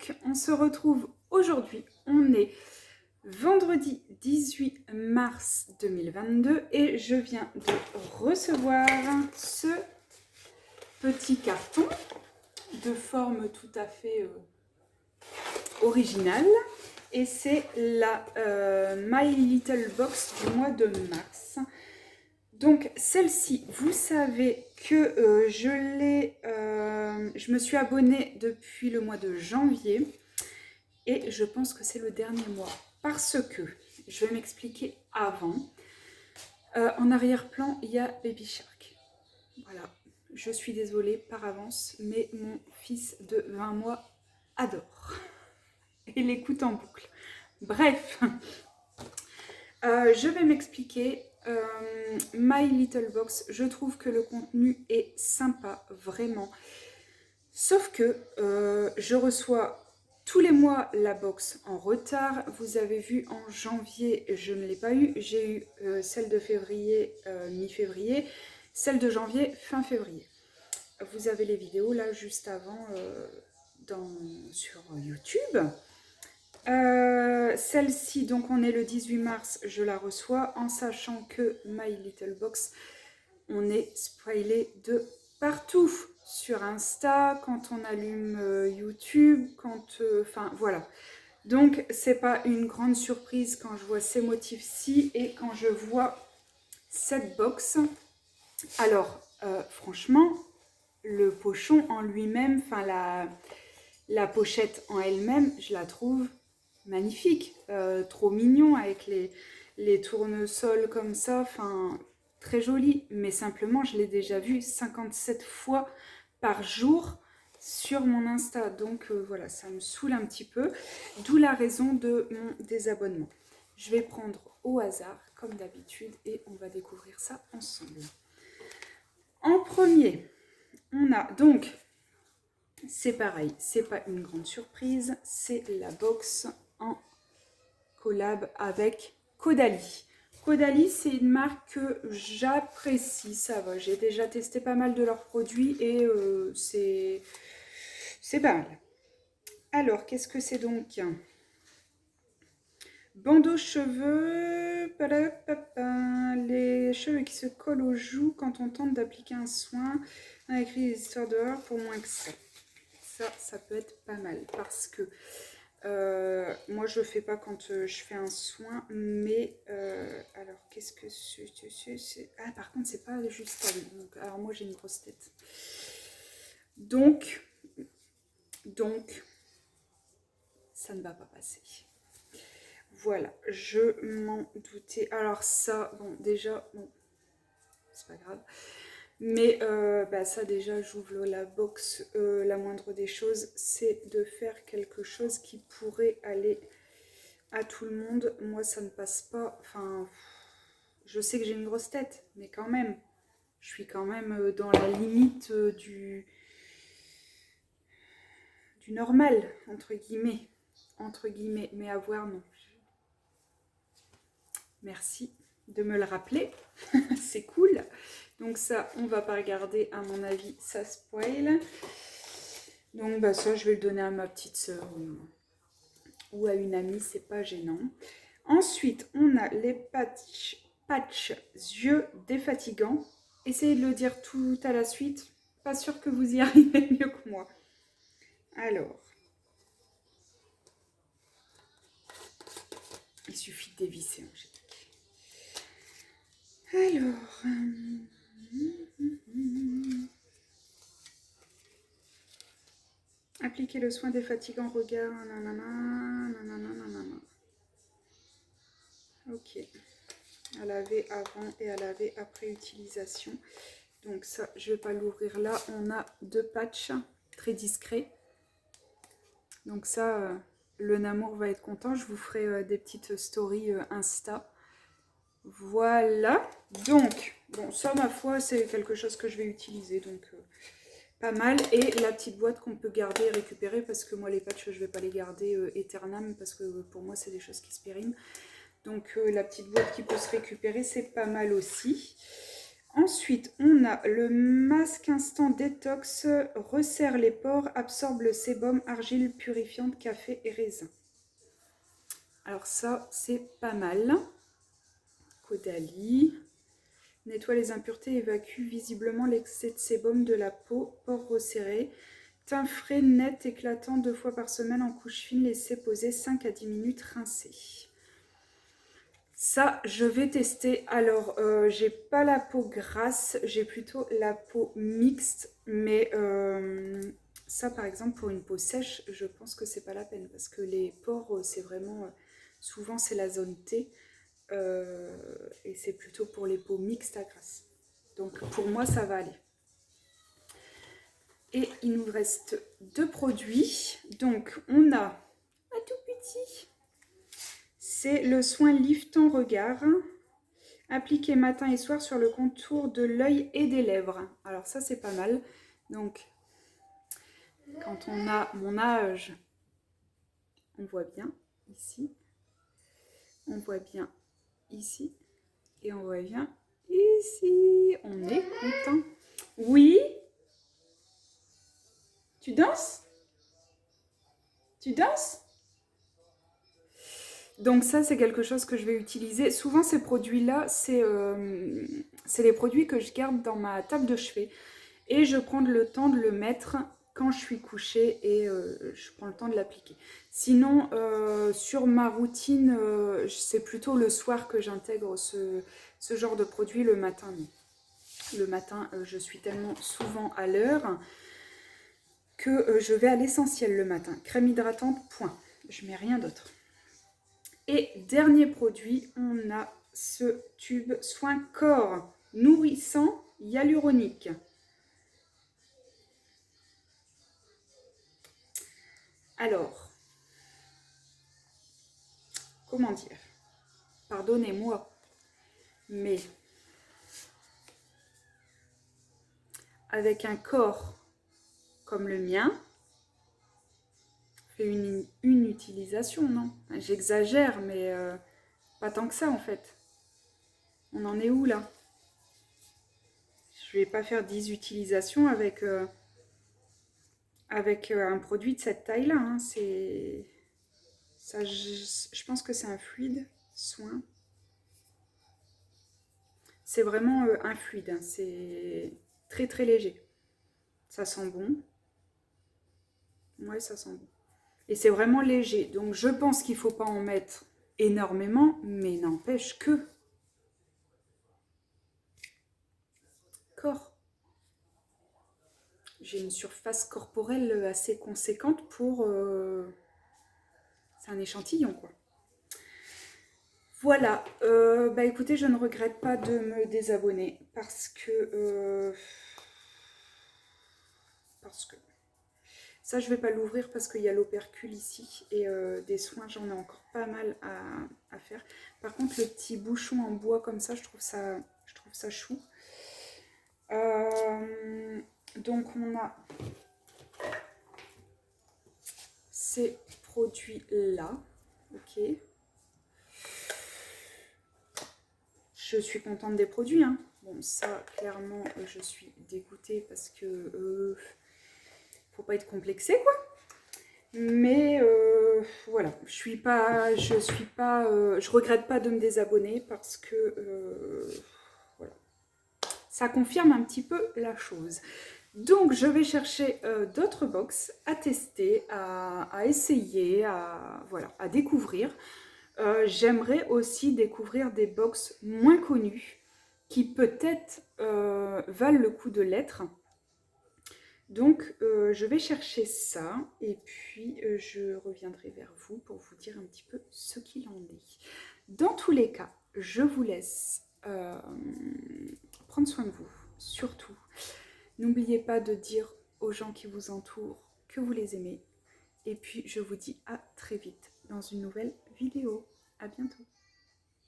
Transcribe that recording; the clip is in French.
Donc, on se retrouve aujourd'hui. On est vendredi 18 mars 2022 et je viens de recevoir ce petit carton de forme tout à fait originale. Et c'est la My Little Box du mois de mars. Donc celle-ci, vous savez que je me suis abonnée depuis le mois de janvier et je pense que c'est le dernier mois parce que, je vais m'expliquer avant, en arrière-plan il y a Baby Shark. Voilà, je suis désolée par avance, mais mon fils de 20 mois adore et l'écoute en boucle. Bref, je vais m'expliquer. My Little Box, je trouve que le contenu est sympa, vraiment. Sauf que je reçois tous les mois la box en retard. Vous avez vu, en janvier, je ne l'ai pas eu. J'ai eu celle de février, mi-février, celle de janvier, fin février. Vous avez les vidéos là juste avant sur YouTube. Celle-ci, donc on est le 18 mars, je la reçois en sachant que My Little Box, on est spoilé de partout, sur Insta, quand on allume YouTube, enfin voilà. Donc c'est pas une grande surprise quand je vois ces motifs-ci et quand je vois cette box. Alors franchement, le pochon en lui-même, enfin la pochette en elle-même, je la trouve magnifique, trop mignon avec les tournesols comme ça, enfin très joli, mais simplement je l'ai déjà vu 57 fois par jour sur mon Insta, donc voilà, ça me saoule un petit peu, d'où la raison de mon désabonnement. Je vais prendre au hasard comme d'habitude et on va découvrir ça ensemble. En premier, on a donc, c'est pareil, c'est pas une grande surprise, c'est la box en collab avec Caudalie. Caudalie, c'est une marque que j'apprécie, ça va. J'ai déjà testé pas mal de leurs produits et c'est pas mal. Alors, qu'est-ce que c'est donc? Bandeau cheveux, les cheveux qui se collent aux joues quand on tente d'appliquer un soin. On a écrit des histoires d'horreur pour moins que ça. Ça peut être pas mal parce que moi je le fais pas quand je fais un soin, mais alors qu'est-ce que c'est? Ah, par contre c'est pas ajustable, donc alors moi j'ai une grosse tête, donc ça ne va pas passer. Voilà, je m'en doutais. Alors ça, bon déjà, bon, c'est pas grave. Mais ça déjà, j'ouvre la box, la moindre des choses, c'est de faire quelque chose qui pourrait aller à tout le monde. Moi, ça ne passe pas. Enfin, je sais que j'ai une grosse tête, mais quand même, je suis quand même dans la limite du normal, entre guillemets, mais à voir, non. Merci de me le rappeler, c'est cool. Donc ça, on va pas regarder, à mon avis, ça spoil. Donc ça, je vais le donner à ma petite soeur ou à une amie, c'est pas gênant. Ensuite, on a les patchs yeux défatigants. Essayez de le dire tout à la suite. Pas sûr que vous y arrivez mieux que moi. Alors, il suffit de dévisser. Alors, appliquer le soin défatigant regard. Ok. À laver avant et à laver après utilisation. Donc ça, je ne vais pas l'ouvrir là. On a 2 patchs très discrets. Donc ça, le Namour va être content. Je vous ferai des petites stories Insta. Voilà. Donc, bon, ça, ma foi, c'est quelque chose que je vais utiliser. Donc, pas mal. Et la petite boîte qu'on peut garder et récupérer. Parce que moi, les patchs, je ne vais pas les garder éternellement. Parce que pour moi, c'est des choses qui se périment. Donc, la petite boîte qui peut se récupérer, c'est pas mal aussi. Ensuite, on a le masque instant détox, resserre les pores, absorbe le sébum, argile purifiante, café et raisin. Alors ça, c'est pas mal. Caudalie. Nettoie les impuretés, évacue visiblement l'excès de sébum de la peau, pores resserrés. Teint frais, net, éclatant 2 fois par semaine en couche fine, laissez poser 5 à 10 minutes, rincer. Ça, je vais tester. Alors, j'ai pas la peau grasse, j'ai plutôt la peau mixte. Mais ça, par exemple, pour une peau sèche, je pense que c'est pas la peine. Parce que les pores, c'est vraiment... souvent, c'est la zone T. Et c'est plutôt pour les peaux mixtes à grasse. Donc, pour moi, ça va aller. Et il nous reste 2 produits. Donc, on a un tout petit... C'est le soin liftant regard, appliqué matin et soir sur le contour de l'œil et des lèvres. Alors ça, c'est pas mal. Donc, quand on a mon âge, on voit bien ici, on voit bien ici, et on voit bien ici. On est content. Oui? Tu danses? Tu danses? Donc ça, c'est quelque chose que je vais utiliser. Souvent, ces produits-là, c'est les produits que je garde dans ma table de chevet. Et je prends le temps de le mettre quand je suis couchée et je prends le temps de l'appliquer. Sinon, sur ma routine, c'est plutôt le soir que j'intègre ce genre de produit, le matin. Non. Le matin, je suis tellement souvent à l'heure que je vais à l'essentiel le matin. Crème hydratante, point. Je mets rien d'autre. Et dernier produit, on a ce tube soin corps nourrissant hyaluronique. Alors, comment dire? Pardonnez-moi, mais avec un corps comme le mien, fait une utilisation, non? J'exagère, mais pas tant que ça en fait. On en est où là? Je vais pas faire 10 utilisations avec, un produit de cette taille-là. Hein. Ça, je pense que c'est un fluide soin. C'est vraiment un fluide. Hein. C'est très très léger. Ça sent bon. Ouais, ça sent bon. Et c'est vraiment léger. Donc je pense qu'il ne faut pas en mettre énormément, mais n'empêche que... Corps. J'ai une surface corporelle assez conséquente pour... C'est un échantillon, quoi. Voilà. Bah écoutez, je ne regrette pas de me désabonner parce que... Ça, je vais pas l'ouvrir parce qu'il y a l'opercule ici et des soins, j'en ai encore pas mal à faire. Par contre, le petit bouchon en bois comme ça, je trouve ça chou. Donc, on a ces produits-là. Ok. Je suis contente des produits. Hein. Bon, ça, clairement, je suis dégoûtée parce que... faut pas être complexé, quoi. Mais voilà, je regrette pas de me désabonner parce que voilà, ça confirme un petit peu la chose. Donc je vais chercher d'autres box à tester, à essayer, voilà, à découvrir. J'aimerais aussi découvrir des box moins connues qui peut-être valent le coup de l'être. Donc, je vais chercher ça et puis je reviendrai vers vous pour vous dire un petit peu ce qu'il en est. Dans tous les cas, je vous laisse prendre soin de vous, surtout. N'oubliez pas de dire aux gens qui vous entourent que vous les aimez. Et puis, je vous dis à très vite dans une nouvelle vidéo. À bientôt.